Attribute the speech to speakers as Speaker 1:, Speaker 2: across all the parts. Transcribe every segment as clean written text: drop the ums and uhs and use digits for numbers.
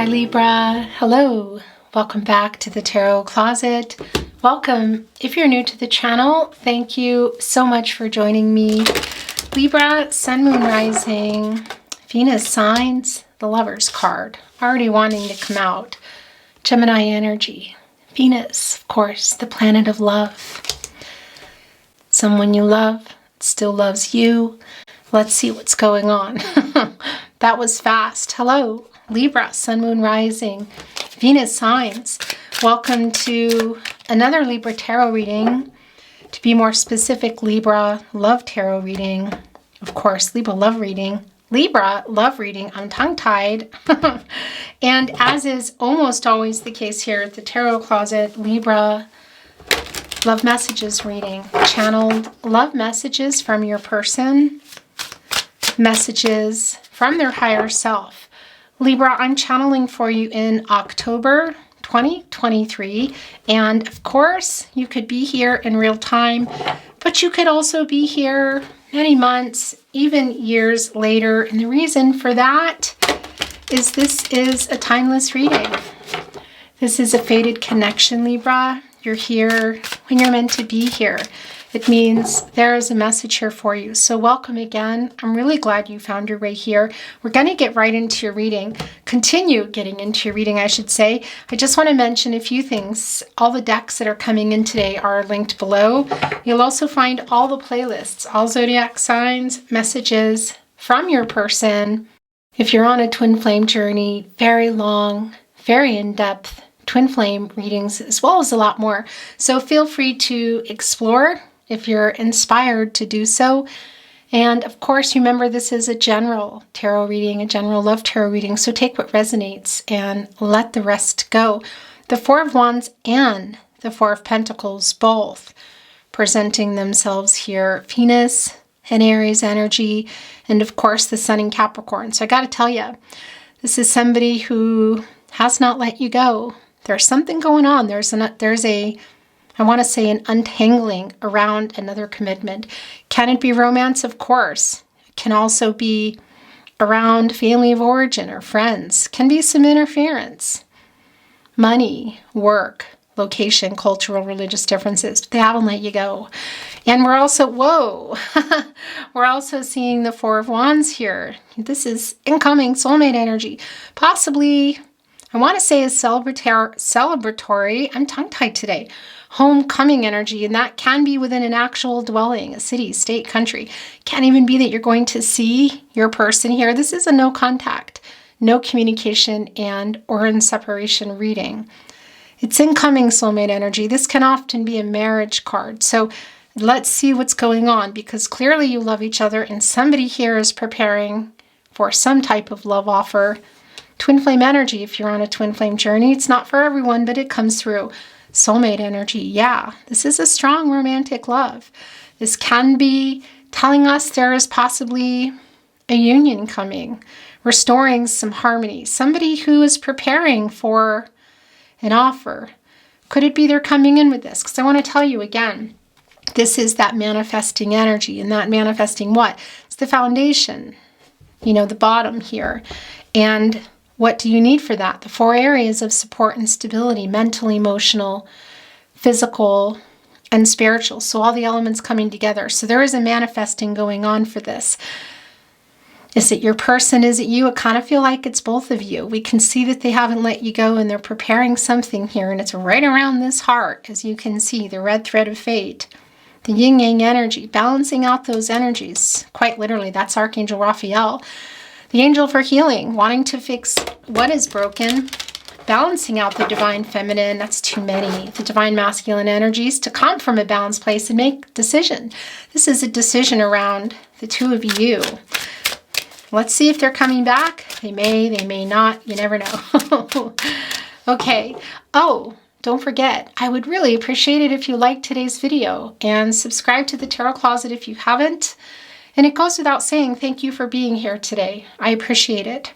Speaker 1: Libra. Hello. Welcome back to the Tarot Closet. Welcome. If you're new to the channel, thank you so much for joining me. Libra, Sun, Moon, Rising, Venus signs, the Lover's card. Already wanting to come out. Gemini energy. Venus, of course, the planet of love. Someone you love still loves you. Let's see what's going on. That was fast. Hello, Libra, Sun, Moon, Rising, Venus signs. Welcome to another Libra Tarot reading. To be more specific, Libra Love Tarot Reading. Of course, Libra Love Reading. Libra Love Reading. I'm tongue-tied. And as is almost always the case here at the Tarot Closet, Libra Love Messages reading. Channeled love messages from your person. Messages from their higher self. Libra, I'm channeling for you in October 2023. And of course, you could be here in real time, but you could also be here many months, even years later. And the reason for that is this is a timeless reading. This is a fated connection, Libra. You're here when you're meant to be here. It means there is a message here for you. So welcome again. I'm really glad you found your way here. We're going to get right into your reading. Continue getting into your reading, I should say. I just want to mention a few things. All the decks that are coming in today are linked below. You'll also find all the playlists, all zodiac signs, messages from your person. If you're on a twin flame journey, very long, very in-depth twin flame readings, as well as a lot more. So feel free to explore if you're inspired to do so. And of course, remember this is a general tarot reading, a general love tarot reading. So take what resonates and let the rest go. The Four of Wands and the Four of Pentacles, both presenting themselves here. Venus and Aries energy, and of course the Sun in Capricorn. So I got to tell you, this is somebody who has not let you go. There's something going on. There's I want to say an untangling around another commitment. Can it be romance? Of course. It can also be around family of origin or friends. Can be some interference. Money, work, location, cultural, religious differences. They haven't let you go. And we're also, whoa, we're also seeing the Four of Wands here. This is incoming soulmate energy. Possibly, I want to say a celebratory, I'm tongue-tied today, homecoming energy, and that can be within an actual dwelling, a city, state, country. Can't even be that you're going to see your person here. This is a no contact, no communication, and or in separation reading. It's incoming soulmate energy. This can often be a marriage card. So let's see what's going on, because clearly you love each other and somebody here is preparing for some type of love offer. Twin flame energy, if you're on a twin flame journey, it's not for everyone, but it comes through. Soulmate energy, yeah, this is a strong romantic love. This can be telling us there is possibly a union coming, restoring some harmony. Somebody who is preparing for an offer. Could it be they're coming in with this? Because I want to tell you again, this is that manifesting energy. And that manifesting what? It's the foundation, the bottom here. And what do you need for that? The four areas of support and stability: mental, emotional, physical, and spiritual. So all the elements coming together. So there is a manifesting going on for this. Is it your person? Is it you? I kind of feel like it's both of you. We can see that they haven't let you go and they're preparing something here. And it's right around this heart, as you can see, the red thread of fate. The yin-yang energy, balancing out those energies. Quite literally, that's Archangel Raphael. The angel for healing, wanting to fix what is broken, balancing out the divine feminine, that's too many, the divine masculine energies to come from a balanced place and make a decision. This is a decision around the two of you. Let's see if they're coming back. They may not, you never know. Okay. Oh, don't forget, I would really appreciate it if you liked today's video and subscribe to the Tarot Closet if you haven't. And it goes without saying, thank you for being here today. I appreciate it.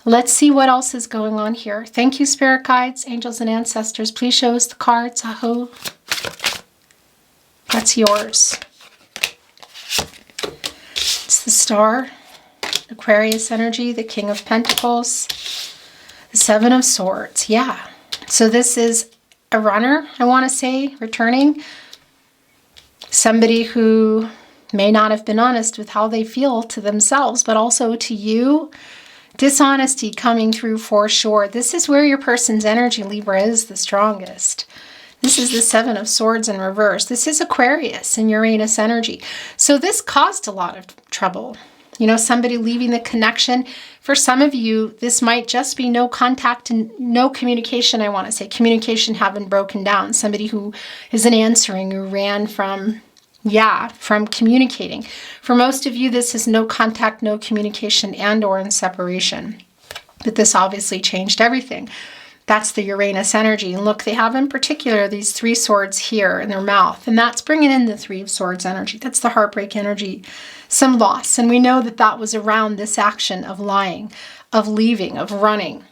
Speaker 1: Let's see what else is going on here. Thank you, spirit guides, angels, and ancestors. Please show us the cards. Aho. That's yours. It's the Star, Aquarius energy, the King of Pentacles, The Seven of Swords. Yeah. So this is a runner, I want to say, returning. Somebody who may not have been honest with how they feel to themselves, but also to you. Dishonesty coming through for sure. This is where your person's energy, Libra, is the strongest. This is the Seven of Swords in reverse. This is Aquarius and Uranus energy. So this caused a lot of trouble. You know, somebody leaving the connection. For some of you, this might just be no contact and no communication, I want to say. Communication having broken down. Somebody who isn't answering, who ran from communicating. For most of you, this is no contact, no communication, and or in separation. But this obviously changed everything. That's the Uranus energy. And look, they have in particular these 3 swords here in their mouth. And that's bringing in the 3 of Swords energy. That's the heartbreak energy. Some loss. And we know that that was around this action of lying, of leaving, of running.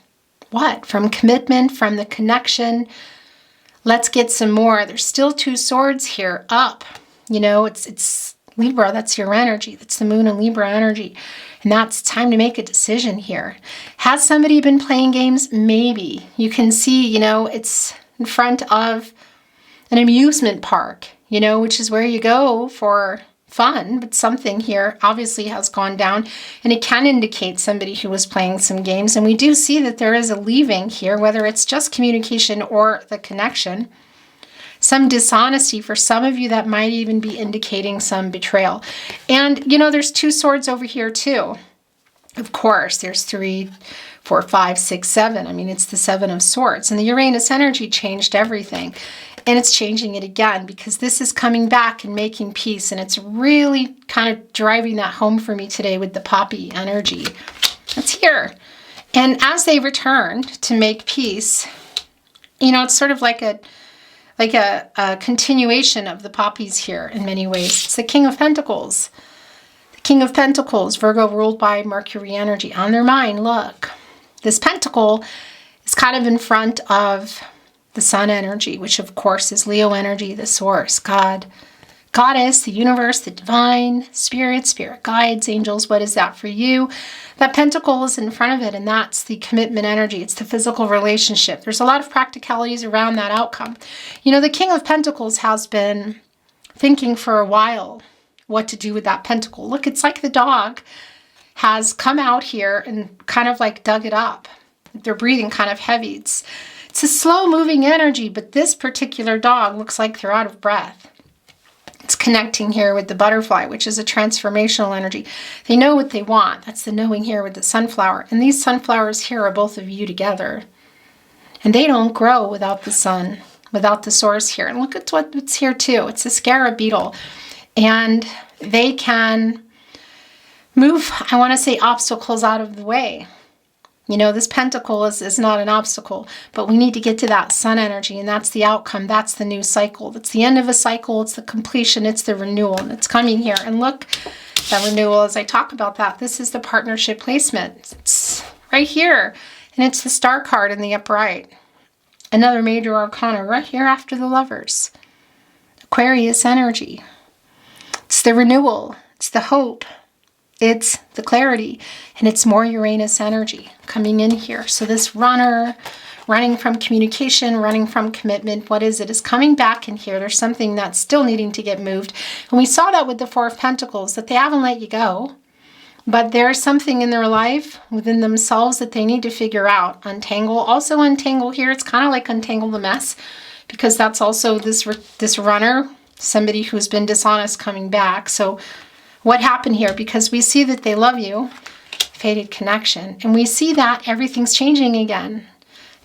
Speaker 1: What? From commitment, from the connection. Let's get some more. There's still 2 swords here. Up. You know, it's Libra. That's your energy. That's the Moon and Libra energy. And that's time to make a decision here. Has somebody been playing games? Maybe. You can see, you know, it's in front of an amusement park, you know, which is where you go for fun. But something here obviously has gone down. And it can indicate somebody who was playing some games. And we do see that there is a leaving here, whether it's just communication or the connection. Some dishonesty for some of you that might even be indicating some betrayal. And, you know, there's 2 swords over here too. Of course, there's 3, 4, 5, 6, 7. I mean, it's the 7 of Swords. And the Uranus energy changed everything. And it's changing it again because this is coming back and making peace. And it's really kind of driving that home for me today with the poppy energy. It's here. And as they return to make peace, you know, it's sort of like a continuation of the poppies here in many ways. It's the King of Pentacles. The King of Pentacles, Virgo ruled by Mercury energy. On their mind, look. This pentacle is kind of in front of the Sun energy, which of course is Leo energy, the source, God, Goddess, the universe, the divine, spirit guides, angels. What is that for you? That pentacle is in front of it, and that's the commitment energy. It's the physical relationship. There's a lot of practicalities around that outcome. You know, the King of Pentacles has been thinking for a while what to do with that pentacle. Look, it's like the dog has come out here and kind of like dug it up. They're breathing kind of heavy. It's a slow-moving energy, but this particular dog looks like they're out of breath. It's connecting here with the butterfly, which is a transformational energy. They know what they want. That's the knowing here with the sunflower. And these sunflowers here are both of you together. And they don't grow without the sun, without the source here. And look at what's here too. It's a scarab beetle. And they can move, I want to say, obstacles out of the way. You know, this pentacle is not an obstacle, but we need to get to that sun energy, and that's the outcome. That's the new cycle. That's the end of a cycle. It's the completion. It's the renewal, and it's coming here. And look, that renewal, as I talk about that, this is the partnership placement. It's right here, and it's the Star card in the upright. Another major arcana right here after the Lovers. Aquarius energy. It's the renewal. It's the hope. It's the clarity, and it's more Uranus energy coming in here. So this runner, running from communication, running from commitment, what is it? Is coming back in here. There's something that's still needing to get moved. And we saw that with the Four of Pentacles, that they haven't let you go, but there's something in their life within themselves that they need to figure out. Untangle. Also untangle here. It's kind of like untangle the mess, because that's also this runner, somebody who's been dishonest coming back. So what happened here? Because we see that they love you, fated connection, and we see that everything's changing again.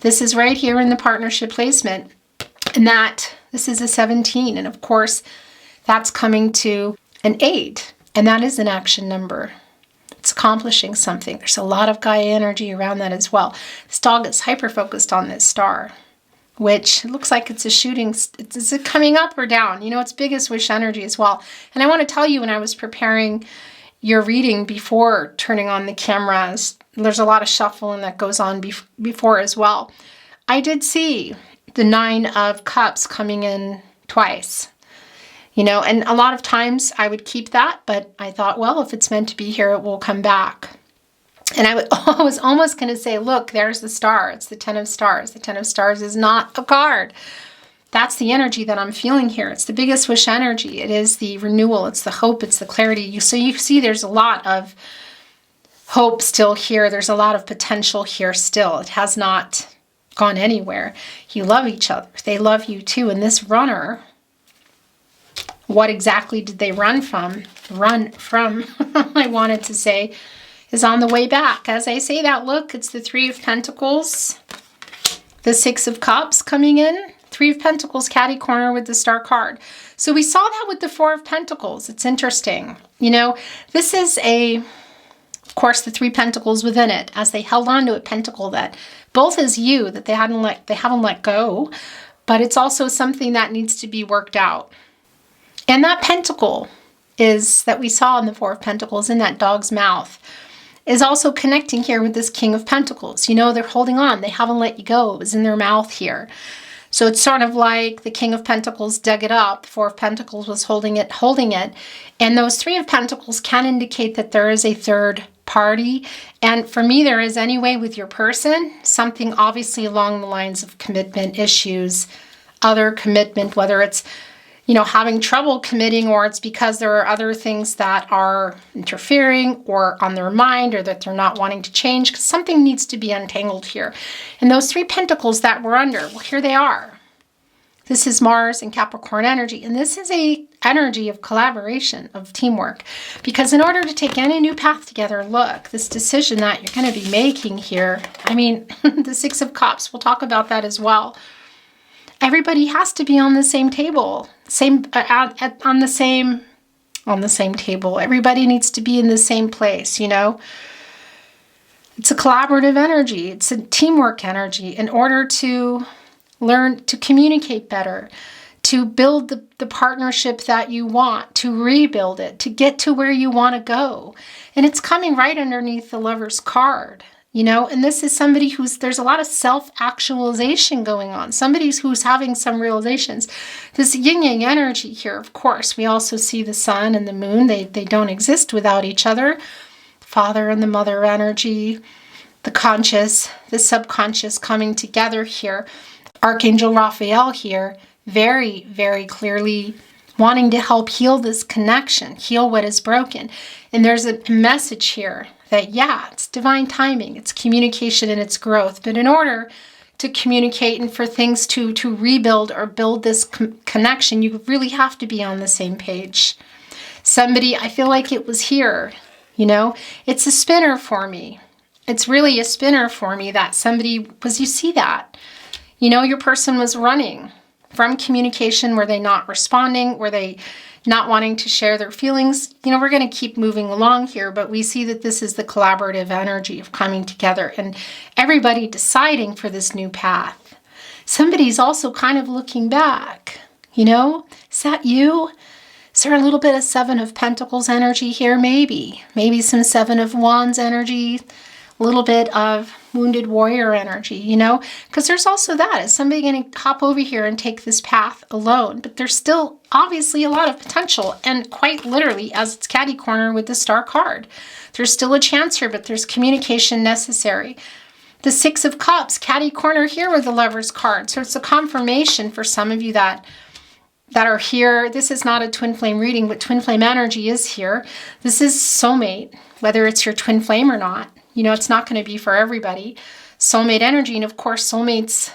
Speaker 1: This is right here in the partnership placement, and that this is a 17, and of course that's coming to an 8, and that is an action number. It's accomplishing something. There's a lot of Gaia energy around that as well. This dog is hyper focused on this star, which looks like it's a shooting. Is it coming up or down? You know, it's biggest wish energy as well. And I want to tell you, when I was preparing your reading before turning on the cameras, there's a lot of shuffling that goes on before as well. I did see the 9 of Cups coming in twice. You know, and a lot of times I would keep that, but I thought, well, if it's meant to be here, it will come back. And I was almost going to say, look, there's the star. It's the 10 of stars. The 10 of stars is not a card. That's the energy that I'm feeling here. It's the biggest wish energy. It is the renewal. It's the hope. It's the clarity. So you see there's a lot of hope still here. There's a lot of potential here still. It has not gone anywhere. You love each other. They love you too. And this runner, what exactly did they run from? I wanted to say, is on the way back. As I say that, look, it's the 3 of Pentacles, the 6 of Cups coming in, 3 of Pentacles, catty corner with the star card. So we saw that with the 4 of Pentacles. It's interesting. You know, this is of course, the 3 pentacles within it, as they held on to a pentacle that both is you, that they haven't let go, but it's also something that needs to be worked out. And that pentacle is that we saw in the 4 of Pentacles in that dog's mouth is also connecting here with this King of Pentacles. You know, they're holding on. They haven't let you go. It was in their mouth here. So it's sort of like the King of Pentacles dug it up. The 4 of Pentacles was holding it. And those 3 of Pentacles can indicate that there is a third party. And for me, there is anyway with your person, something obviously along the lines of commitment issues, other commitment, whether it's, you know, having trouble committing, or it's because there are other things that are interfering or on their mind, or that they're not wanting to change, because something needs to be untangled here. And those 3 pentacles that we're under, well, here they are. This is Mars and Capricorn energy, and this is a energy of collaboration, of teamwork. Because in order to take any new path together, look, this decision that you're going to be making here, I mean, the 6 of Cups, we'll talk about that as well. Everybody has to be on the same table, on the same table. Everybody needs to be in the same place, you know. It's a collaborative energy. It's a teamwork energy in order to learn to communicate better, to build the partnership that you want, to rebuild it, to get to where you want to go. And it's coming right underneath the Lover's card. You know, and this is somebody there's a lot of self-actualization going on. Somebody who's having some realizations. This yin-yang energy here, of course, we also see the sun and the moon. They don't exist without each other. Father and the mother energy, the conscious, the subconscious coming together here. Archangel Raphael here, very, very clearly wanting to help heal this connection, heal what is broken. And there's a message here that, yeah, it's divine timing, it's communication and it's growth. But in order to communicate and for things to rebuild or build this connection, you really have to be on the same page. Somebody, I feel like it was here, you know, it's a spinner for me. It's really a spinner for me that somebody was, you see that, you know, your person was running from communication. Were they not responding? Were they not wanting to share their feelings? You know, we're going to keep moving along here, but we see that this is the collaborative energy of coming together and everybody deciding for this new path. Somebody's also kind of looking back, you know, is that you? Is there a little bit of 7 of Pentacles energy here? Maybe some 7 of Wands energy, a little bit of wounded warrior energy, you know, because there's also that. Is somebody going to hop over here and take this path alone? But there's still obviously a lot of potential, and quite literally, as it's catty corner with the star card, there's still a chance here, but there's communication necessary. The 6 of Cups, catty corner here with the Lover's card. So it's a confirmation for some of you that are here. This is not a twin flame reading, but twin flame energy is here. This is soulmate, whether it's your twin flame or not. You know, it's not going to be for everybody. Soulmate energy, and of course, soulmates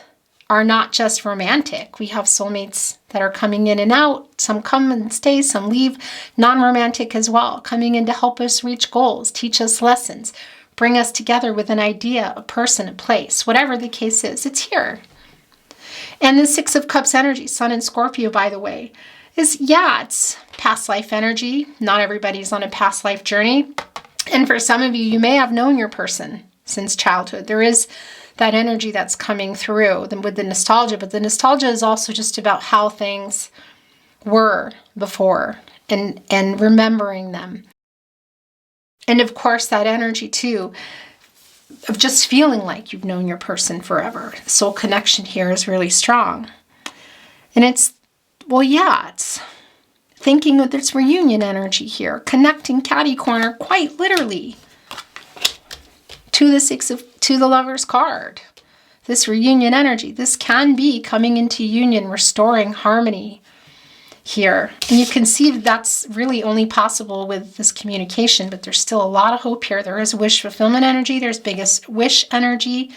Speaker 1: are not just romantic. We have soulmates that are coming in and out. Some come and stay, some leave. Non-romantic as well, coming in to help us reach goals, teach us lessons, bring us together with an idea, a person, a place, whatever the case is, it's here. And the 6 of Cups energy, Sun and Scorpio, by the way, is, yeah, it's past life energy. Not everybody's on a past life journey. And for some of you, you may have known your person since childhood. There is that energy that's coming through with the nostalgia, but the nostalgia is also just about how things were before and remembering them. And of course, that energy too of just feeling like you've known your person forever. The soul connection here is really strong. And it's, well, yeah, it's thinking that there's reunion energy here, connecting catty corner quite literally. to the Lover's card. This reunion energy, this can be coming into union, restoring harmony here. And you can see that that's really only possible with this communication, but there's still a lot of hope here. There is wish fulfillment energy. There's biggest wish energy.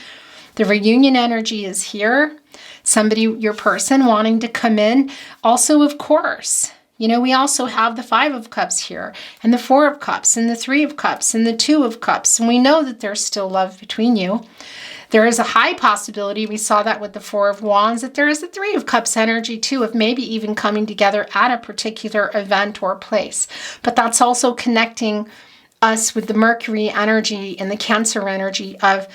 Speaker 1: The reunion energy is here. Somebody, your person, wanting to come in. Also, of course, you know, we also have the 5 of Cups here, and the 4 of Cups, and the 3 of Cups, and the 2 of Cups. And we know that there's still love between you. There is a high possibility, we saw that with the 4 of Wands, that there is a 3 of Cups energy too, of maybe even coming together at a particular event or place. But that's also connecting us with the Mercury energy and the Cancer energy of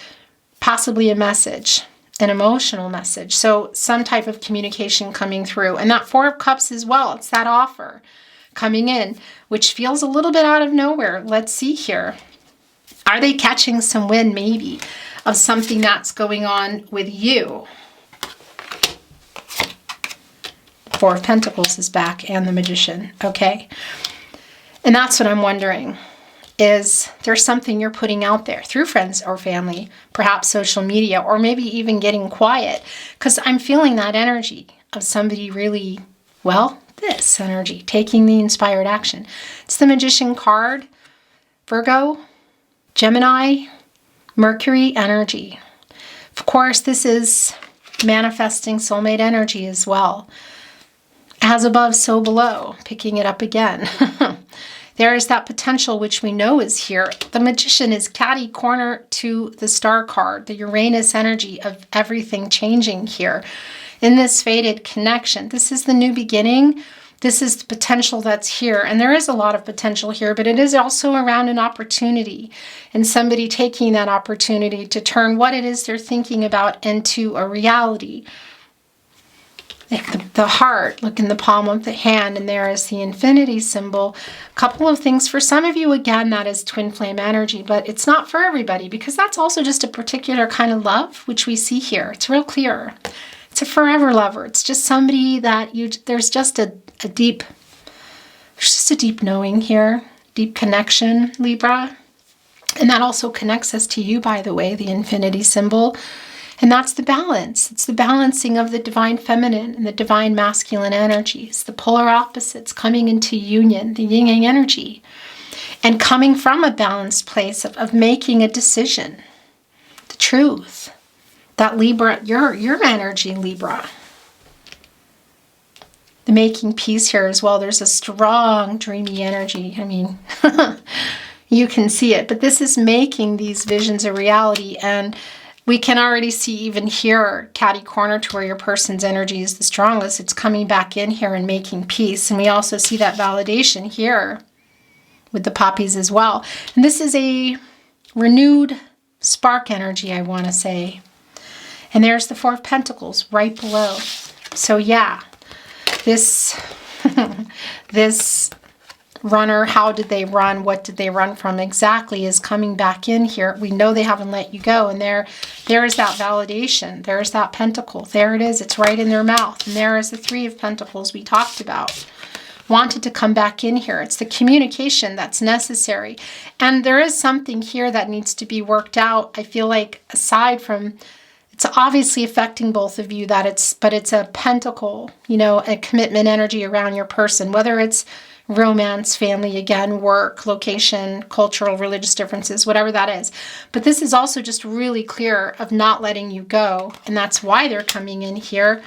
Speaker 1: possibly a message, an emotional message. So some type of communication coming through. And that 4 of Cups as well, it's that offer coming in, which feels a little bit out of nowhere. Let's see here. Are they catching some wind maybe of something that's going on with you? 4 of Pentacles is back, and the Magician, okay? And that's what I'm wondering. Is there something you're putting out there through friends or family, perhaps social media, or maybe even getting quiet? Because I'm feeling that energy of somebody really, well, this energy, taking the inspired action. It's the Magician card, Virgo, Gemini, Mercury energy. Of course, this is manifesting soulmate energy as well. As above, so below, picking it up again. There is that potential which we know is here. The Magician is catty corner to the Star card, the Uranus energy of everything changing here. In this fated connection, this is the new beginning. This is the potential that's here. And there is a lot of potential here, but it is also around an opportunity and somebody taking that opportunity to turn what it is they're thinking about into a reality. The heart, look in the palm of the hand, and there is the infinity symbol. A couple of things for some of you, again, that is twin flame energy, but it's not for everybody because that's also just a particular kind of love, which we see here. It's real clear. It's a forever lover. It's just somebody that there's just a deep knowing here, deep connection, Libra. And that also connects us to you, by the way, the infinity symbol. And that's the balance. It's the balancing of the divine feminine and the divine masculine energies, the polar opposites coming into union, the yin-yang energy, and coming from a balanced place of making a decision, the truth. That Libra, your energy, Libra. The making peace here as well. There's a strong, dreamy energy. I mean, you can see it. But this is making these visions a reality. And we can already see even here, catty corner to where your person's energy is the strongest. It's coming back in here and making peace. And we also see that validation here with the poppies as well. And this is a renewed spark energy, I want to say. And there's the 4 of Pentacles right below. So yeah, this runner, how did they run? What did they run from exactly is coming back in here. We know they haven't let you go. And there is that validation. There's that pentacle. There it is. It's right in their mouth. And there is the 3 of Pentacles we talked about. Wanted to come back in here. It's the communication that's necessary. And there is something here that needs to be worked out. I feel like aside from, it's obviously affecting both of you, but it's a pentacle, you know, a commitment energy around your person, whether it's romance, family, again, work, location, cultural, religious differences, whatever that is. But this is also just really clear of not letting you go. And that's why they're coming in here.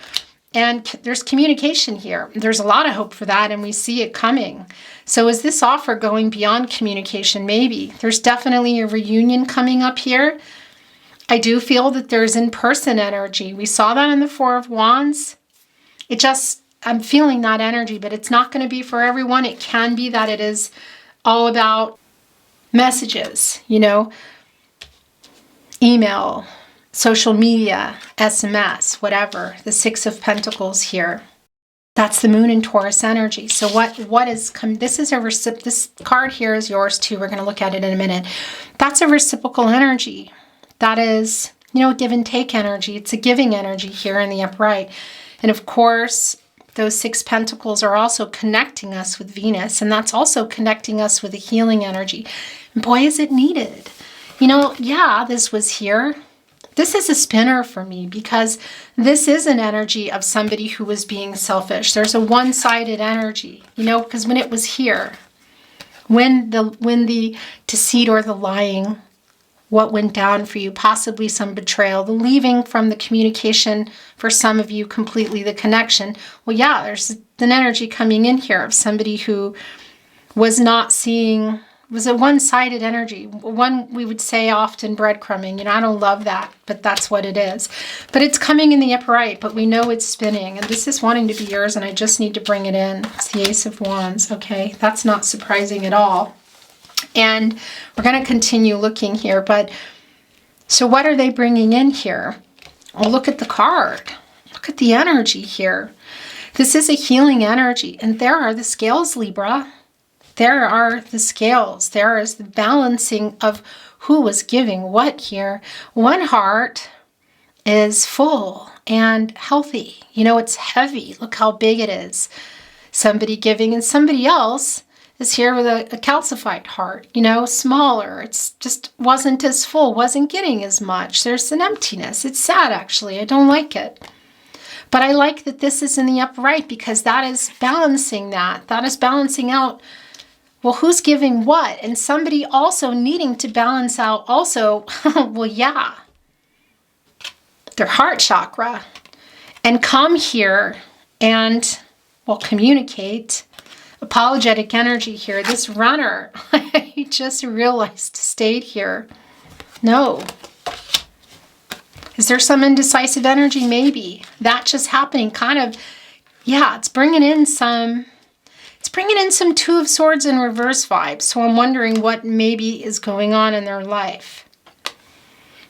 Speaker 1: And there's communication here. There's a lot of hope for that, and we see it coming. So is this offer going beyond communication? Maybe. There's definitely a reunion coming up here. I do feel that there's in-person energy. We saw that in the 4 of Wands. I'm feeling that energy, but it's not going to be for everyone. It can be that it is all about messages, you know, email, social media, SMS, whatever. The 6 of Pentacles here. That's the Moon in Taurus energy. So what is this card here is yours too. We're going to look at it in a minute. That's a reciprocal energy. That is, you know, give and take energy. It's a giving energy here in the upright. And of course, those 6 pentacles are also connecting us with Venus, and that's also connecting us with a healing energy. And boy, is it needed. You know, yeah, this was here. This is a spinner for me because this is an energy of somebody who was being selfish. There's a one-sided energy, you know, because when it was here, when the deceit or the lying, what went down for you, possibly some betrayal, the leaving from the communication for some of you, completely the connection. Well, yeah, there's an energy coming in here of somebody who was not seeing, was a one-sided energy. One, we would say often breadcrumbing. You know, I don't love that, but that's what it is. But it's coming in the upright, but we know it's spinning. And this is wanting to be yours, and I just need to bring it in. It's the Ace of Wands, okay? That's not surprising at all. And we're going to continue looking here. But so what are they bringing in here? Well, look at the card. Look at the energy here. This is a healing energy. And there are the scales, Libra. There are the scales. There is the balancing of who was giving what here. One heart is full and healthy. You know, it's heavy. Look how big it is. Somebody giving, and somebody else is here with a calcified heart, you know, smaller. It's just wasn't as full, wasn't getting as much. There's an emptiness. It's sad, actually. I don't like it. But I like that this is in the upright because that is balancing that. That is balancing out, well, who's giving what? And somebody also needing to balance out also, well, yeah, their heart chakra. And come here and, well, communicate. Apologetic energy here. This runner, I just realized, stayed here. No. Is there some indecisive energy? Maybe. That just happening kind of, yeah, it's bringing in some Two of Swords in reverse vibes. So I'm wondering what maybe is going on in their life.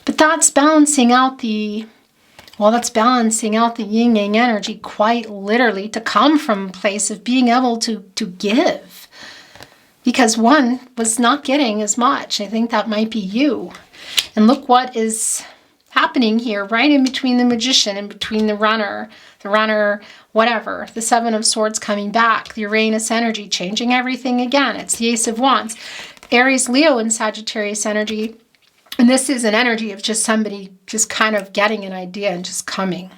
Speaker 1: But that's balancing out the, well, that's balancing out the yin-yang energy quite literally to come from a place of being able to give. Because one was not getting as much. I think that might be you. And look what is happening here, right in between the Magician, in between the runner, whatever, the Seven of Swords coming back, the Uranus energy, changing everything again. It's the Ace of Wands. Aries, Leo, and Sagittarius energy. And this is an energy of just somebody just kind of getting an idea and just coming.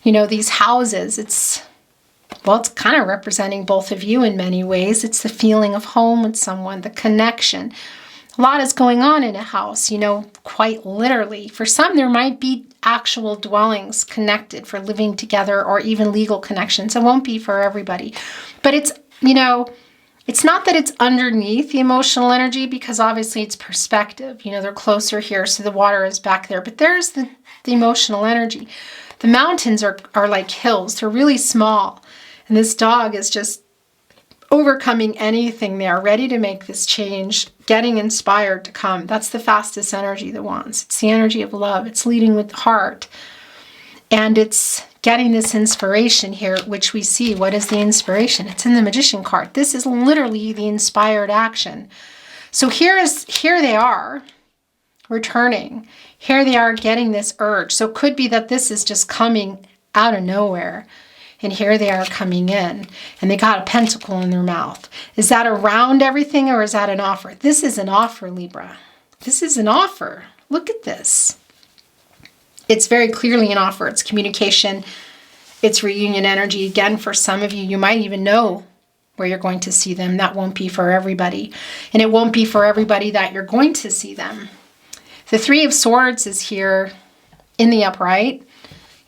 Speaker 1: You know, these houses, it's kind of representing both of you in many ways. It's the feeling of home with someone, the connection. A lot is going on in a house, you know, quite literally. For some, there might be actual dwellings connected for living together or even legal connections. It won't be for everybody. But it's, you know, it's not that it's underneath the emotional energy because obviously it's perspective. You know, they're closer here, so the water is back there. But there's the emotional energy. The mountains are like hills. They're really small. And this dog is just overcoming anything there, ready to make this change, getting inspired to come. That's the fastest energy that wants. It's the energy of love. It's leading with the heart. And it's getting this inspiration here, which we see. What is the inspiration? It's in the Magician card. This is literally the inspired action. So here they are returning. Here they are getting this urge. So it could be that this is just coming out of nowhere. And here they are coming in, and they got a pentacle in their mouth. Is that around everything, or is that an offer? This is an offer, Libra. This is an offer. Look at this. It's very clearly an offer. It's communication. It's reunion energy. Again, for some of you, you might even know where you're going to see them. That won't be for everybody. And it won't be for everybody that you're going to see them. The Three of Swords is here in the upright.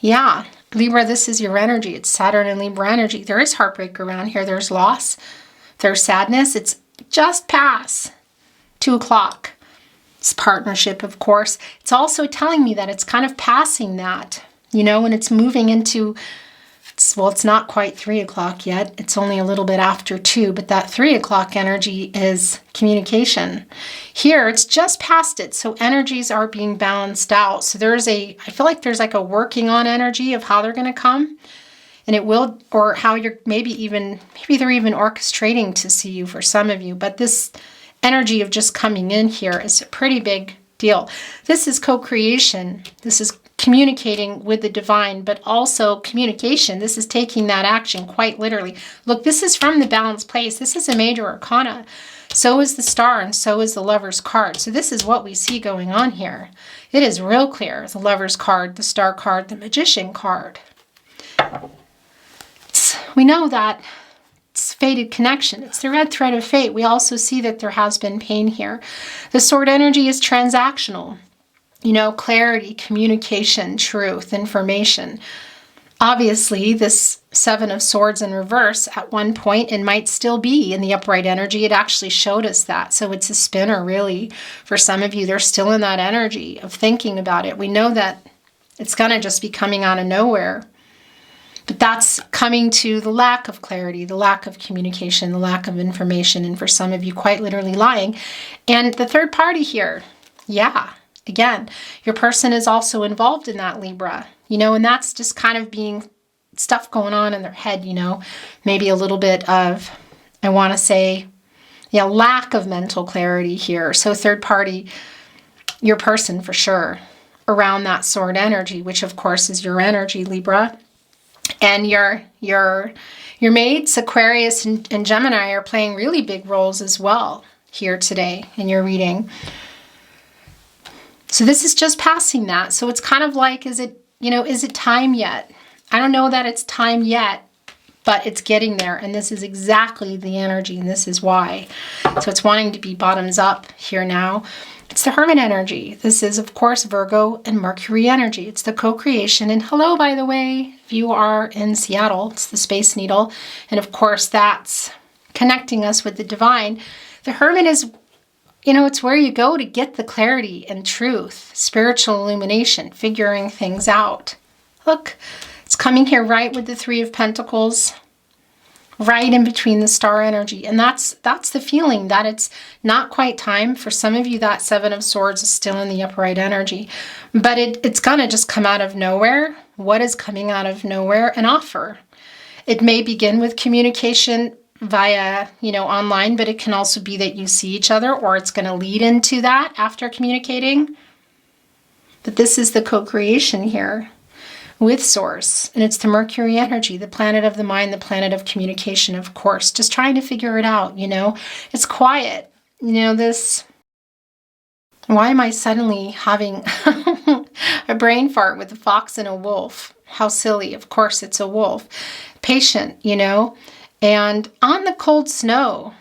Speaker 1: Yeah. Libra, this is your energy. It's Saturn and Libra energy. There is heartbreak around here. There's loss. There's sadness. It's just past 2 o'clock. It's partnership, of course. It's also telling me that it's kind of passing that, you know, when it's moving into, it's not quite 3 o'clock yet. It's only a little bit after 2, but that 3 o'clock energy is communication. Here, it's just past it, so energies are being balanced out. So I feel like there's like a working on energy of how they're going to come, and it will, or how you're maybe they're even orchestrating to see you for some of you, but this energy of just coming in here is a pretty big deal. This is co-creation. This is communicating with the divine, but also communication. This is taking that action quite literally. Look, this is from the balanced place. This is a major arcana. So is the star, and so is the Lover's card. So this is what we see going on here. It is real clear. The Lover's card, the star card, the Magician card. We know that it's fated connection. It's the red thread of fate. We also see that there has been pain here. The Sword energy is transactional. You know, clarity, communication, truth, information. Obviously, this Seven of Swords in reverse at one point, and might still be in the upright energy. It actually showed us that. So it's a spinner, really. For some of you, they're still in that energy of thinking about it. We know that it's going to just be coming out of nowhere. But that's coming to the lack of clarity, the lack of communication, the lack of information, and for some of you, quite literally lying. And the third party here, yeah, again, your person is also involved in that, Libra. You know, and that's just kind of being stuff going on in their head, you know, maybe a little bit of, I want to say, yeah, lack of mental clarity here. So third party, your person for sure, around that sword energy, which of course is your energy, Libra. And your mates, Aquarius and Gemini, are playing really big roles as well here today in your reading. So this is just passing that. So it's kind of like, is it time yet? I don't know that it's time yet, but it's getting there. And this is exactly the energy, and this is why. So it's wanting to be bottoms up here now. It's the Hermit energy. This is, of course, Virgo and Mercury energy. It's the co-creation. And hello, by the way, if you are in Seattle, it's the Space Needle. And of course, that's connecting us with the divine. The Hermit is, you know, it's where you go to get the clarity and truth, spiritual illumination, figuring things out. Look, it's coming here right with the Three of Pentacles, right in between the star energy. And that's the feeling that it's not quite time. For some of you, that Seven of Swords is still in the upright energy, but it's going to just come out of nowhere. What is coming out of nowhere? An offer. It may begin with communication via, you know, online, but it can also be that you see each other, or it's going to lead into that after communicating. But this is the co-creation here with Source, and it's the Mercury energy, the planet of the mind, the planet of communication, of course, just trying to figure it out, you know. It's quiet, you know, this, why am I suddenly having a brain fart with a fox and a wolf? How silly. Of course, it's a wolf. Patient, you know, and on the cold snow,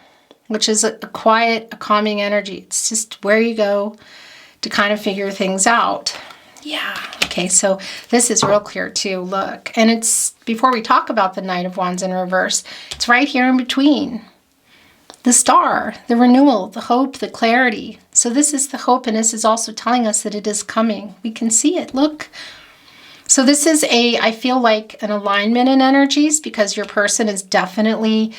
Speaker 1: which is a quiet, a calming energy. It's just where you go to kind of figure things out. Yeah, okay, so this is real clear too, look. And it's, before we talk about the Knight of Wands in reverse, it's right here in between. The star, the renewal, the hope, the clarity. So this is the hope, and this is also telling us that it is coming. We can see it, look. So this is I feel like an alignment in energies, because your person has definitely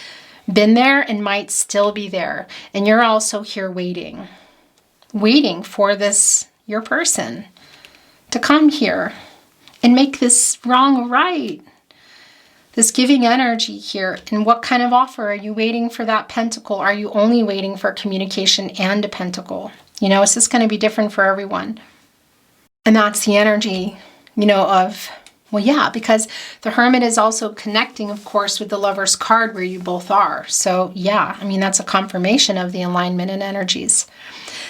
Speaker 1: been there and might still be there. And you're also here waiting for this, your person, to come here and make this wrong right. This giving energy here. And what kind of offer? Are you waiting for that pentacle? Are you only waiting for communication and a pentacle? You know, it's just going to be different for everyone. And that's the energy, you know, of, well, yeah, because the Hermit is also connecting, of course, with the Lover's card where you both are. So yeah, I mean, that's a confirmation of the alignment in energies.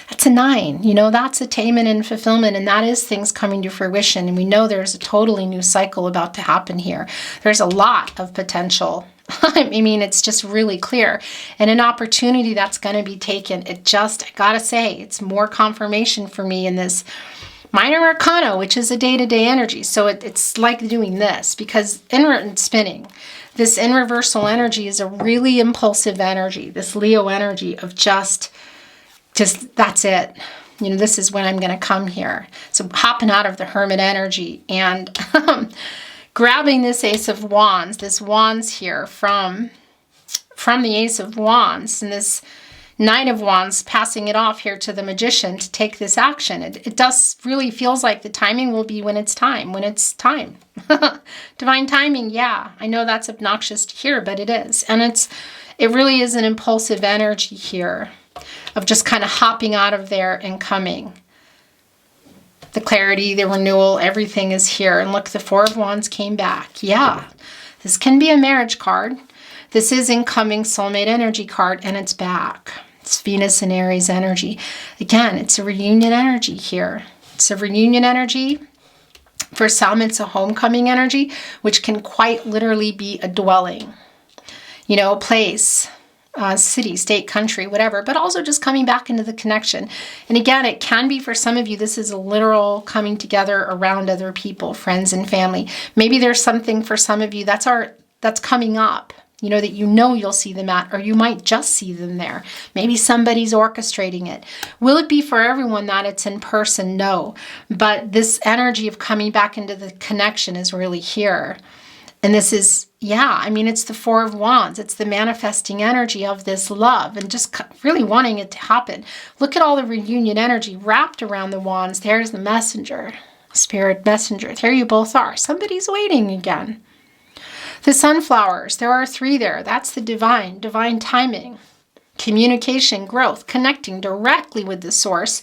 Speaker 1: That's a 9, you know, that's attainment and fulfillment, and that is things coming to fruition. And we know there's a totally new cycle about to happen here. There's a lot of potential. I mean, it's just really clear. And an opportunity that's going to be taken. It just, I gotta say, it's more confirmation for me in this minor arcana, which is a day-to-day energy. So it's like doing this, because in spinning, this in reversal energy is a really impulsive energy, this Leo energy of just that's it. You know, this is when I'm going to come here. So hopping out of the Hermit energy and grabbing this Ace of Wands, this Wands here from the Ace of Wands, and this Nine of Wands, passing it off here to the Magician to take this action. It does really feels like the timing will be when it's time. Divine timing, yeah. I know that's obnoxious to hear, but it is. And it really is an impulsive energy here of just kind of hopping out of there and coming. The clarity, the renewal, everything is here. And look, the Four of Wands came back. Yeah, this can be a marriage card. This is incoming soulmate energy card, and it's back. It's Venus and Aries energy. Again, it's a reunion energy here. It's a reunion energy. For some, it's a homecoming energy, which can quite literally be a dwelling. You know, a place, city, state, country, whatever, but also just coming back into the connection. And again, it can be for some of you, this is a literal coming together around other people, friends and family. Maybe there's something for some of you that's coming up, you know, that you know you'll see them at, or you might just see them there. Maybe somebody's orchestrating it. Will it be for everyone that it's in person? No. But this energy of coming back into the connection is really here. And this is, yeah, I mean, it's the Four of Wands. It's the manifesting energy of this love and just really wanting it to happen. Look at all the reunion energy wrapped around the wands. There's the messenger, spirit messenger. There you both are. Somebody's waiting again. The sunflowers, there are 3 there. That's the divine timing, communication, growth, connecting directly with the source.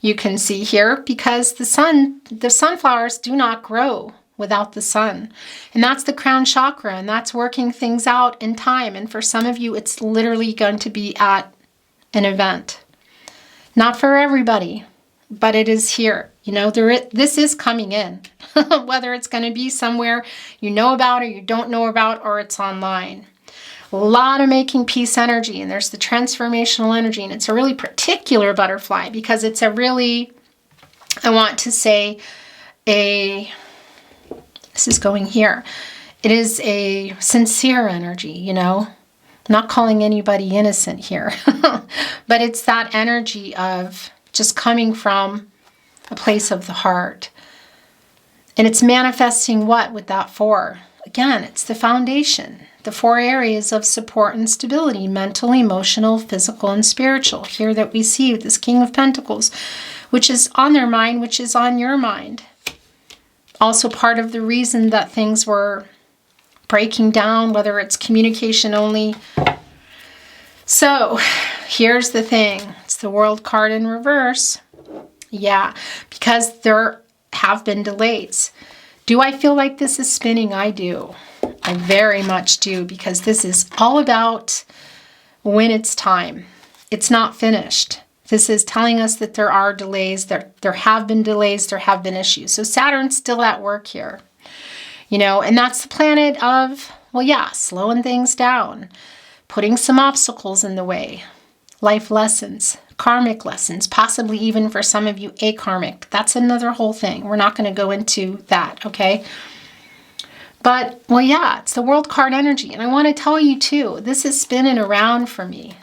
Speaker 1: You can see here because the sunflowers do not grow without the sun. And that's the crown chakra, and that's working things out in time. And for some of you, it's literally going to be at an event. Not for everybody, but it is here. You know, this is coming in, whether it's going to be somewhere you know about or you don't know about, or it's online. A lot of making peace energy, and there's the transformational energy, and it's a really particular butterfly because it's a really, I want to say, this is going here. It is a sincere energy, you know. I'm not calling anybody innocent here, but it's that energy of just coming from a place of the heart. And it's manifesting what with that 4? Again, it's the foundation, the 4 areas of support and stability, mental, emotional, physical, and spiritual. Here that we see this King of Pentacles, which is on their mind, which is on your mind. Also part of the reason that things were breaking down, whether it's communication only. So here's the thing. It's the World card in reverse. Yeah, because there have been delays. Do I feel like this is spinning? I do. I very much do, because this is all about when it's time. It's not finished. This is telling us that there are delays, there have been delays, there have been issues. So Saturn's still at work here, you know, and that's the planet of, well, yeah, slowing things down, putting some obstacles in the way, life lessons, karmic lessons, possibly even for some of you akarmic. That's another whole thing. We're not going to go into that, okay? But, well, yeah, it's the World card energy. And I want to tell you too, this is spinning around for me.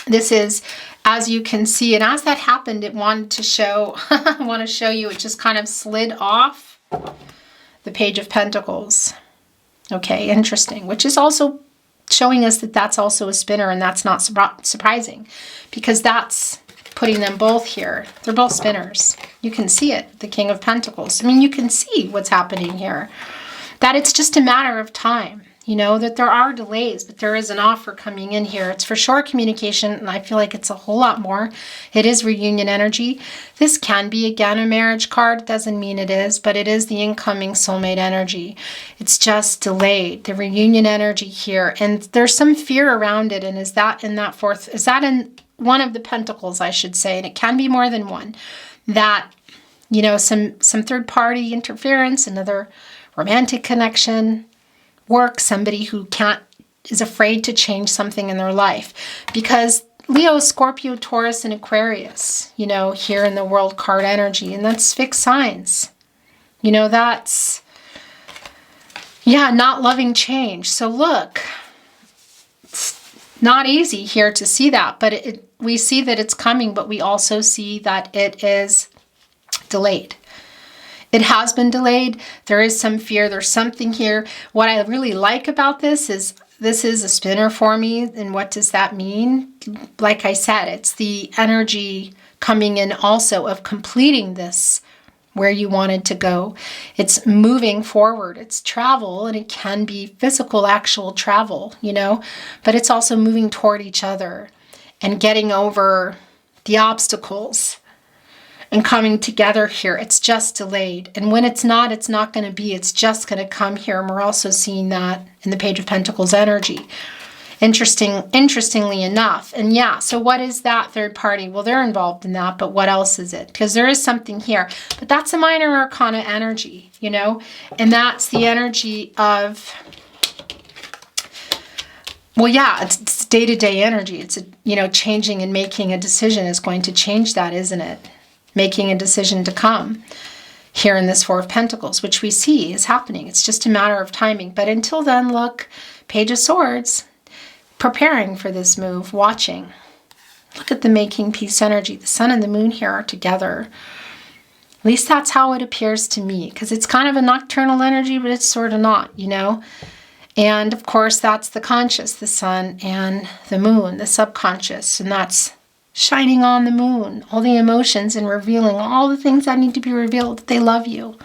Speaker 1: This is, as you can see, and as that happened, it wanted to show, I want to show you, it just kind of slid off the Page of Pentacles. Okay, interesting, which is also showing us that that's also a spinner, and that's not surprising because that's putting them both here. They're both spinners. You can see it, the King of Pentacles. I mean, you can see what's happening here, that it's just a matter of time. You know, that there are delays, but there is an offer coming in here. It's for sure communication, and I feel like it's a whole lot more. It is reunion energy. This can be, again, a marriage card. Doesn't mean it is, but it is the incoming soulmate energy. It's just delayed, the reunion energy here. And there's some fear around it, and is that in one of the pentacles, I should say, and it can be more than one, that, you know, some third-party interference, another romantic connection, work, somebody who is afraid to change something in their life. Because Leo, Scorpio, Taurus, and Aquarius, you know, here in the World card energy, and that's fixed signs. You know, that's, yeah, not loving change. So look, it's not easy here to see that, but we see that it's coming, but we also see that it is delayed. It has been delayed. There is some fear. There's something here. What I really like about this is a spinner for me. And what does that mean? Like I said, it's the energy coming in also of completing this where you wanted to go. It's moving forward. It's travel, and it can be physical, actual travel, you know, but it's also moving toward each other and getting over the obstacles and coming together here. It's just delayed. And when it's not going to be. It's just going to come here. And we're also seeing that in the Page of Pentacles energy. Interestingly enough. And yeah, so what is that third party? Well, they're involved in that, but what else is it? Because there is something here. But that's a minor arcana energy, you know? And that's the energy of... Well, yeah, it's day-to-day energy. It's, changing and making a decision is going to change that, isn't it? Making a decision to come here in this Four of Pentacles, which we see is happening. It's just a matter of timing. But until then, look, Page of Swords, preparing for this move, watching. Look at the making peace energy. The sun and the moon here are together. At least that's how it appears to me, because it's kind of a nocturnal energy, but it's sort of not, And of course, that's the conscious, the sun and the moon, the subconscious, and that's shining on the moon, all the emotions and revealing all the things that need to be revealed, that they love you,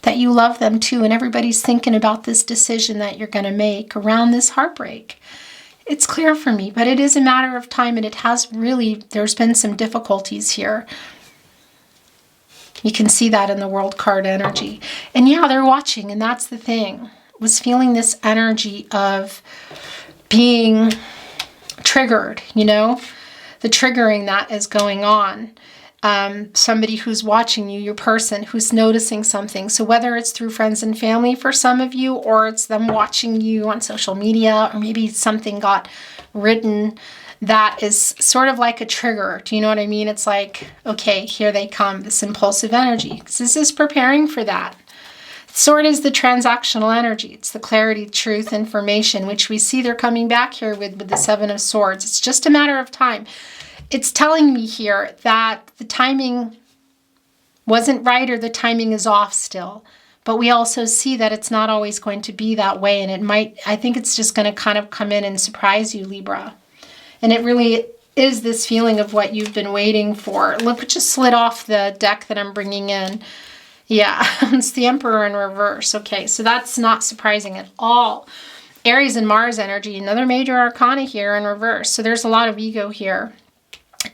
Speaker 1: that you love them too, and everybody's thinking about this decision that you're going to make around this heartbreak. It's clear for me, but it is a matter of time, and it has really, there's been some difficulties here. You can see that in the World card energy. And yeah, they're watching, and that's the thing. Was feeling this energy of being triggered, the triggering that is going on. Somebody who's watching you, your person who's noticing something. So whether it's through friends and family for some of you, or it's them watching you on social media, or maybe something got written that is sort of like a trigger. Do you know what I mean? It's like, okay, here they come, this impulsive energy. This is preparing for that. Sword is the transactional energy. It's the clarity, truth, information, which we see they're coming back here with the Seven of Swords. It's just a matter of time. It's telling me here that the timing wasn't right, or the timing is off still. But we also see that it's not always going to be that way. And I think it's just going to kind of come in and surprise you, Libra. And it really is this feeling of what you've been waiting for. Look, it just slid off the deck that I'm bringing in. Yeah, it's the Emperor in reverse. Okay, so that's not surprising at all. Aries and Mars energy, another major arcana here in reverse. So there's a lot of ego here.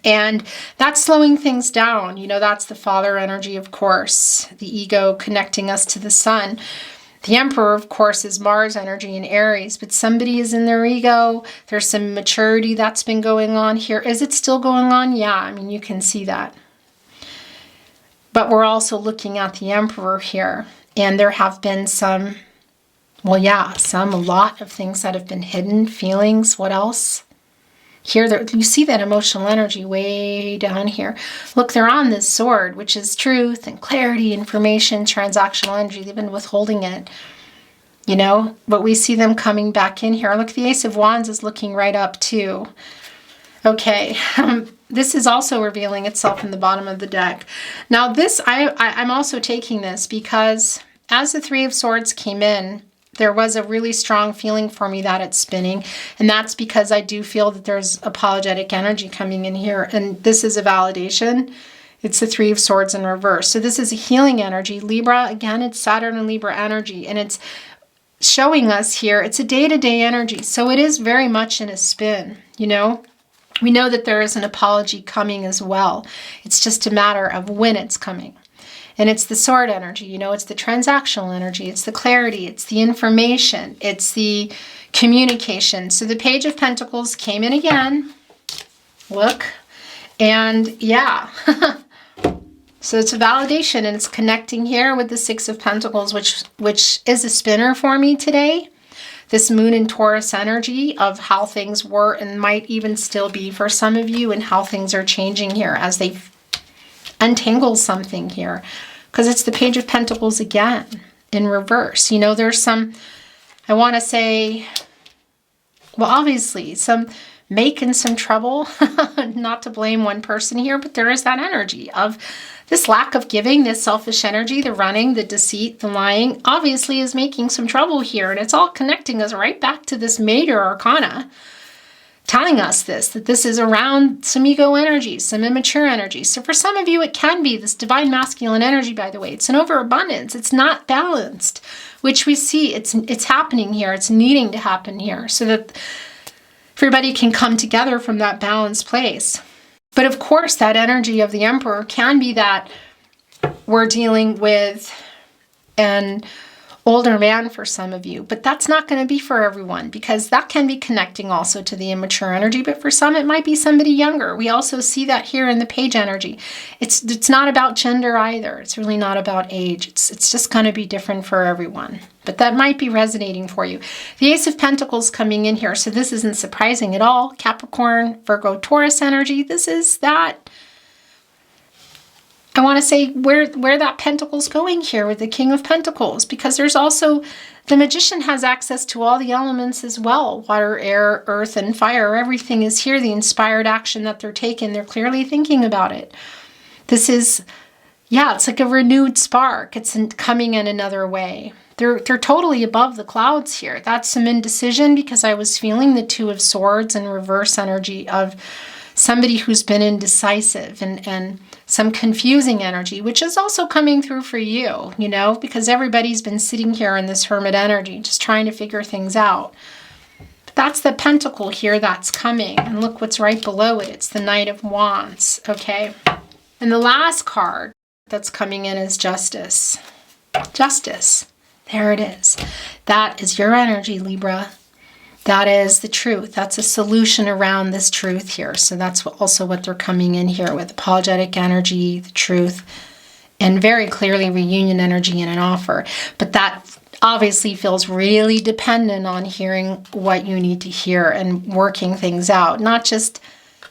Speaker 1: And that's slowing things down. That's the father energy, of course. The ego connecting us to the sun. The Emperor, of course, is Mars energy in Aries. But somebody is in their ego. There's some maturity that's been going on here. Is it still going on? Yeah, you can see that. But we're also looking at the Emperor here. And there have been a lot of things that have been hidden. Feelings, what else? Here, you see that emotional energy way down here. Look, they're on this sword, which is truth and clarity, information, transactional energy. They've been withholding it, But we see them coming back in here. Look, the Ace of Wands is looking right up too. Okay, this is also revealing itself in the bottom of the deck. Now this, I'm also taking this because as the Three of Swords came in, there was a really strong feeling for me that it's spinning. And that's because I do feel that there's apologetic energy coming in here. And this is a validation. It's the Three of Swords in reverse. So this is a healing energy. Libra, again, it's Saturn and Libra energy. And it's showing us here, it's a day-to-day energy. So it is very much in a spin, We know that there is an apology coming as well. It's just a matter of when it's coming. And it's the sword energy, it's the transactional energy, it's the clarity, it's the information, it's the communication. So the Page of Pentacles came in again. Look. And yeah. So it's a validation, and it's connecting here with the Six of Pentacles, which is a spinner for me today. This Moon and Taurus energy of how things were and might even still be for some of you, and how things are changing here as they untangle something here. Because it's the Page of Pentacles again in reverse. There's some, I want to say, well, obviously, some making some trouble. Not to blame one person here, but there is that energy of this lack of giving, this selfish energy, the running, the deceit, the lying, obviously is making some trouble here. And it's all connecting us right back to this major arcana, telling us that this is around some ego energy, some immature energy. So for some of you, it can be this divine masculine energy, by the way. It's an overabundance. It's not balanced, which we see it's happening here. It's needing to happen here so that everybody can come together from that balanced place. But of course, that energy of the Emperor can be that we're dealing with an older man for some of you, but that's not going to be for everyone, because that can be connecting also to the immature energy, but for some it might be somebody younger. We also see that here in the page energy. It's not about gender either. It's really not about age. It's just going to be different for everyone, but that might be resonating for you. The Ace of Pentacles coming in here, so this isn't surprising at all. Capricorn, Virgo, Taurus energy. This is that, I want to say where that Pentacle's going here with the King of Pentacles, because there's also, the Magician has access to all the elements as well. Water, air, earth, and fire. Everything is here. The inspired action that they're taking, they're clearly thinking about it. This is, yeah, it's like a renewed spark. It's coming in another way. They're totally above the clouds here. That's some indecision, because I was feeling the Two of Swords and reverse energy of somebody who's been indecisive and some confusing energy, which is also coming through for you, you know, because everybody's been sitting here in this Hermit energy, just trying to figure things out. But that's the Pentacle here that's coming. And look what's right below it. It's the Knight of Wands, okay? And the last card that's coming in is Justice. Justice. There it is. That is your energy, Libra. That is the truth. That's a solution around this truth here. So that's also what they're coming in here with. Apologetic energy, the truth, and very clearly reunion energy and an offer. But that obviously feels really dependent on hearing what you need to hear and working things out. Not just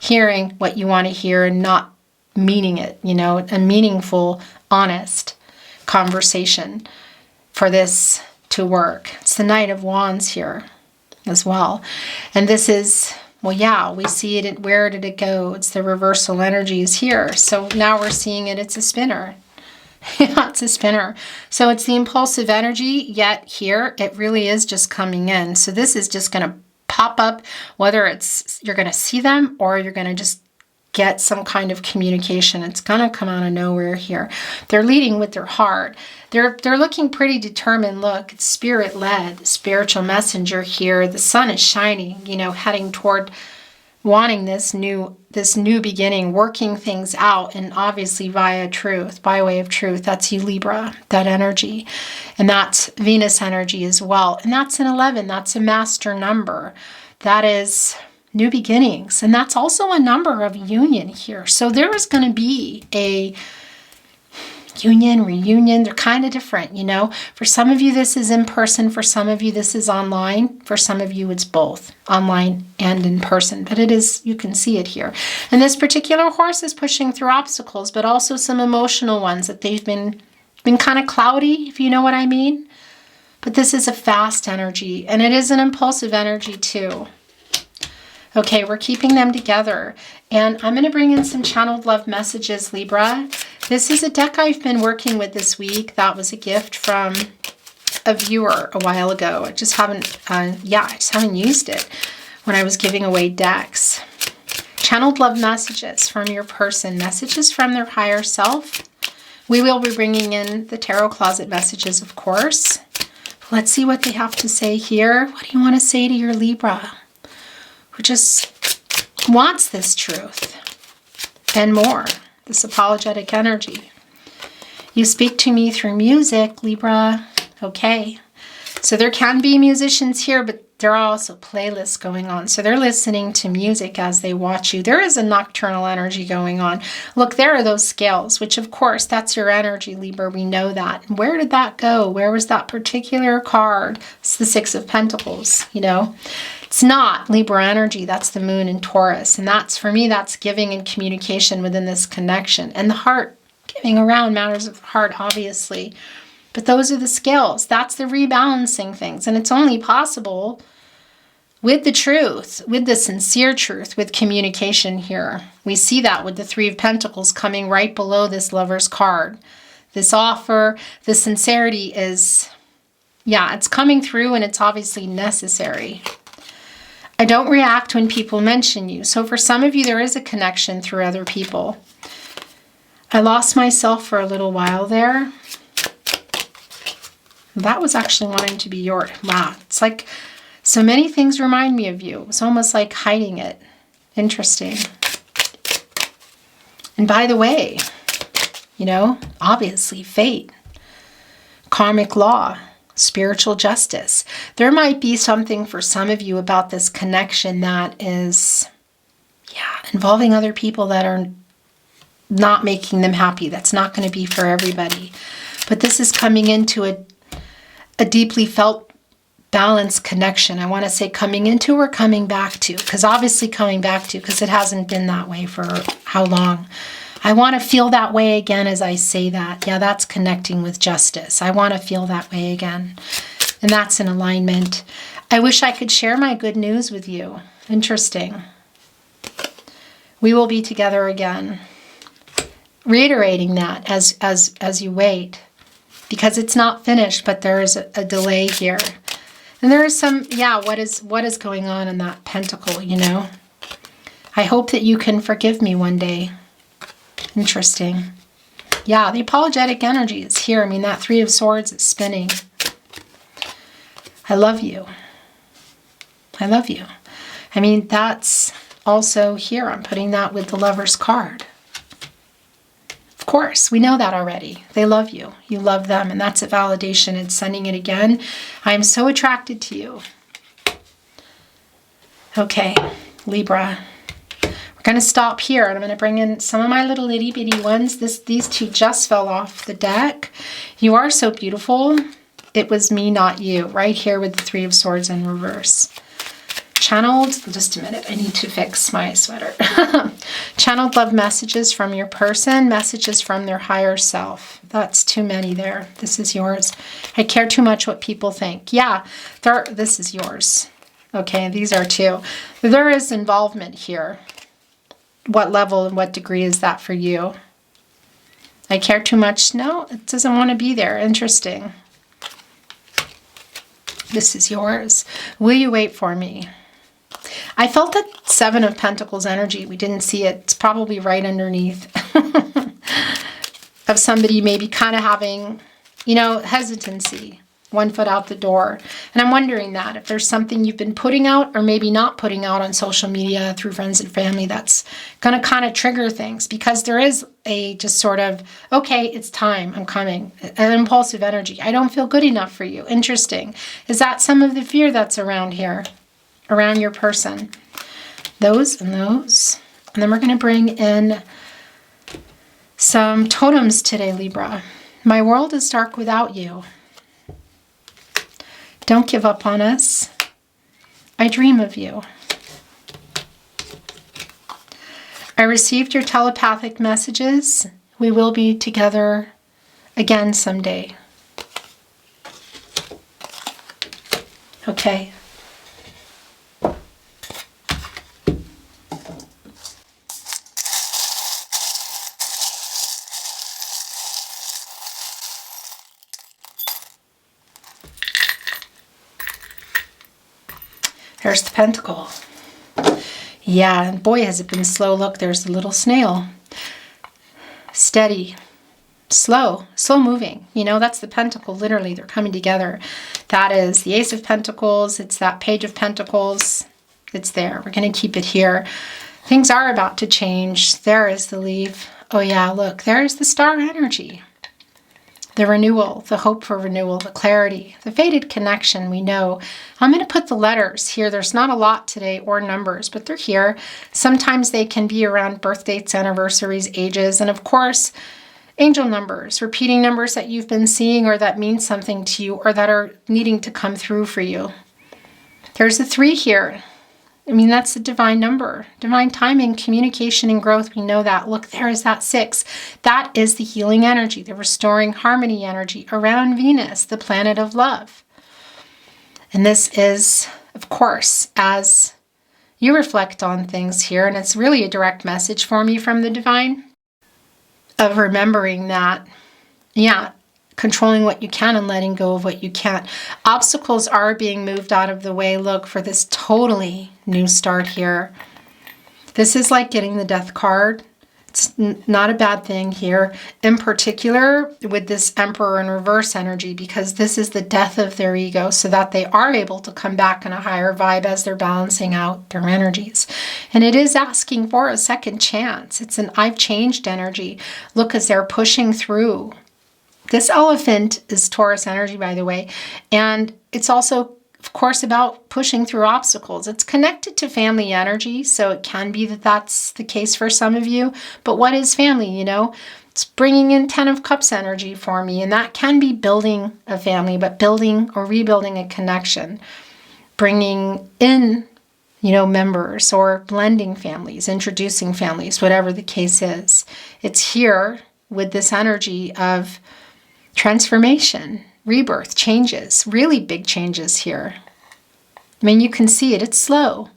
Speaker 1: hearing what you want to hear and not meaning it, you know, a meaningful, honest conversation for this to work. It's the Knight of Wands here as well. And this is, well, yeah, we see it. Where did it go? It's the reversal energy is here. So now we're seeing it. It's a spinner. Yeah, it's a spinner. So it's the impulsive energy, yet here it really is just coming in. So this is just going to pop up, whether it's you're going to see them or you're going to just get some kind of communication. It's going to come out of nowhere here. They're leading with their heart. They're looking pretty determined. Look, it's spirit-led, spiritual messenger here. The sun is shining, you know, heading toward wanting this new beginning, working things out, and obviously via truth, by way of truth. That's you, Libra, that energy. And that's Venus energy as well. And that's an 11. That's a master number. That is new beginnings. And that's also a number of union here. So there is going to be a union, reunion. They're kind of different, you know. For some of you, this is in person. For some of you, this is online. For some of you, it's both online and in person. But it is, you can see it here. And this particular horse is pushing through obstacles, but also some emotional ones that they've been kind of cloudy, if you know what I mean. But this is a fast energy, and it is an impulsive energy too. Okay, we're keeping them together. And I'm going to bring in some channeled love messages, Libra. This is a deck I've been working with this week. That was a gift from a viewer a while ago. I just haven't, I just haven't used it when I was giving away decks. Channeled love messages from your person. Messages from their higher self. We will be bringing in the tarot closet messages, of course. Let's see what they have to say here. What do you want to say to your Libra, who just wants this truth and more, this apologetic energy? You speak to me through music, Libra. Okay. So there can be musicians here, but there are also playlists going on. So they're listening to music as they watch you. There is a nocturnal energy going on. Look, there are those scales, which of course, that's your energy, Libra. We know that. Where did that go? Where was that particular card? It's the Six of Pentacles, you know. It's not Libra energy. That's the moon in Taurus. And that's, for me, that's giving and communication within this connection. And the heart, giving around matters of the heart, obviously. But those are the scales. That's the rebalancing things. And it's only possible with the truth, with the sincere truth, with communication here. We see that with the Three of Pentacles coming right below this Lover's card. This offer, the sincerity is, yeah, it's coming through, and it's obviously necessary. I don't react when people mention you. So for some of you, there is a connection through other people. I lost myself for a little while there. That was actually wanting to be yours. Wow. It's like so many things remind me of you. It's almost like hiding it. Interesting. And by the way, you know, obviously fate, karmic law, spiritual justice. There might be something for some of you about this connection that is, involving other people that are not making them happy. That's not going to be for everybody. But this is coming into a deeply felt balanced connection. I want to say coming into or coming back to, because obviously coming back to, because it hasn't been that way for how long. I want to feel that way again as I say that. Yeah, that's connecting with justice. I want to feel that way again. And that's in alignment. I wish I could share my good news with you. Interesting. We will be together again. Reiterating that as you wait. Because it's not finished, but there is a delay here. And there is some, what is going on in that pentacle, you know? I hope that you can forgive me one day. Interesting. Yeah, the apologetic energy is here. I mean, that Three of Swords is spinning. I love you. I love you. I mean, that's also here. I'm putting that with the Lover's card. Of course, we know that already. They love you. You love them, and that's a validation. It's sending it again. I am so attracted to you. Okay, Libra. We're going to stop here, and I'm going to bring in some of my little itty bitty ones. These two just fell off the deck. You are so beautiful. It was me, not you. Right here with the Three of Swords in reverse. Channeled, just a minute, I need to fix my sweater. Channeled love messages from your person, messages from their higher self. That's too many there. This is yours. I care too much what people think. Yeah, this is yours. Okay, these are two. There is involvement here. What level and what degree is that for you? I care too much? No, it doesn't want to be there. Interesting. This is yours. Will you wait for me? I felt that Seven of Pentacles energy. We didn't see it. It's probably right underneath of somebody maybe kind of having, you know, hesitancy. One foot out the door. And I'm wondering that if there's something you've been putting out or maybe not putting out on social media through friends and family that's going to kind of trigger things, because there is a just sort of, okay, it's time, I'm coming, an impulsive energy. I don't feel good enough for you. Interesting. Is that some of the fear that's around here, around your person? Those and those. And then we're going to bring in some totems today, Libra. My world is dark without you. Don't give up on us. I dream of you. I received your telepathic messages. We will be together again someday. Okay. There's the pentacle. Yeah, and boy, has it been slow. Look, there's the little snail. Steady. Slow moving. You know, that's the pentacle. Literally, they're coming together. That is the Ace of Pentacles. It's that Page of Pentacles. It's there. We're going to keep it here. Things are about to change. There is the leaf. Oh yeah, look, there's the star energy. The renewal, the hope for renewal, the clarity, the fated connection, we know. I'm going to put the letters here. There's not a lot today or numbers, but they're here. Sometimes they can be around birth dates, anniversaries, ages, and of course, angel numbers, repeating numbers that you've been seeing or that mean something to you or that are needing to come through for you. There's a 3 here. I mean, that's the divine number. Divine timing, communication, and growth. We know that. Look, there is that 6. That is the healing energy, the restoring harmony energy around Venus, the planet of love. And this is, of course, as you reflect on things here, and it's really a direct message for me from the divine, of remembering that, yeah, controlling what you can and letting go of what you can't. Obstacles are being moved out of the way. Look, for this totally new start here. This is like getting the Death card. It's not a bad thing here. In particular, with this Emperor in reverse energy, because this is the death of their ego so that they are able to come back in a higher vibe as they're balancing out their energies. And it is asking for a second chance. It's an I've changed energy. Look, as they're pushing through. This elephant is Taurus energy, by the way. And it's also, of course, about pushing through obstacles. It's connected to family energy, so it can be that that's the case for some of you. But what is family, you know? It's bringing in 10 of Cups energy for me, and that can be building a family, but building or rebuilding a connection. Bringing in, you know, members, or blending families, introducing families, whatever the case is. It's here with this energy of transformation, rebirth, changes, really big changes here. I mean, you can see it, it's slow.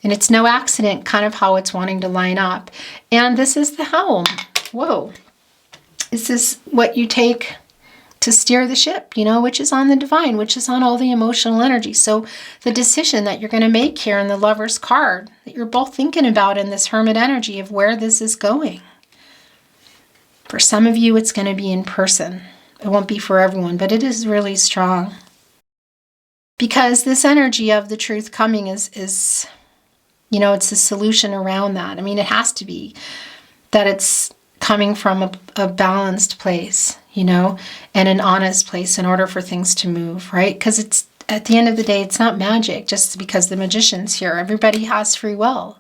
Speaker 1: And it's no accident kind of how it's wanting to line up. And this is the helm. Whoa. This is what you take to steer the ship, you know, which is on the divine, which is on all the emotional energy. So the decision that you're going to make here in the Lover's card, that you're both thinking about in this Hermit energy of where this is going. For some of you, it's going to be in person. It won't be for everyone, but it is really strong. Because this energy of the truth coming is, you know, it's a solution around that. I mean, it has to be that it's coming from a balanced place, you know, and an honest place in order for things to move, right? Because it's, at the end of the day, it's not magic just because the magician's here. Everybody has free will.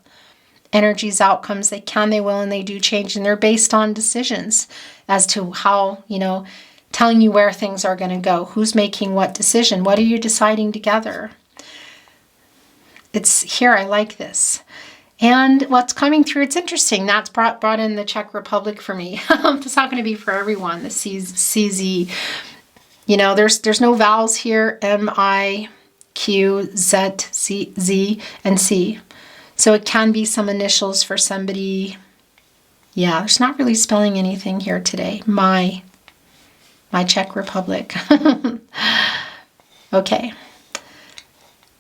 Speaker 1: Energies, outcomes, they can, they will, and they do change. And they're based on decisions as to how, you know, telling you where things are going to go. Who's making what decision? What are you deciding together? It's here. I like this. And what's coming through, it's interesting. That's brought in the Czech Republic for me. It's not going to be for everyone, the CZ. You know, there's no vowels here. M, I, Q, Z, C, Z, and C. So it can be some initials for somebody. Yeah, there's not really spelling anything here today. My Czech Republic. Okay.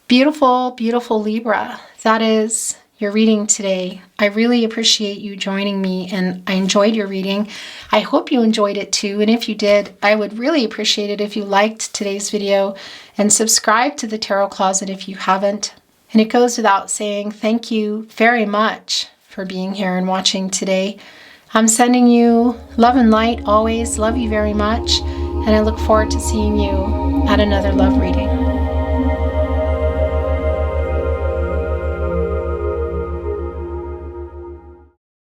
Speaker 1: Beautiful, beautiful Libra. That is your reading today. I really appreciate you joining me, and I enjoyed your reading. I hope you enjoyed it too, and if you did, I would really appreciate it if you liked today's video and subscribe to the Tarot Closet if you haven't. And it goes without saying, thank you very much for being here and watching today. I'm sending you love and light always. Love you very much, and I look forward to seeing you at another love reading.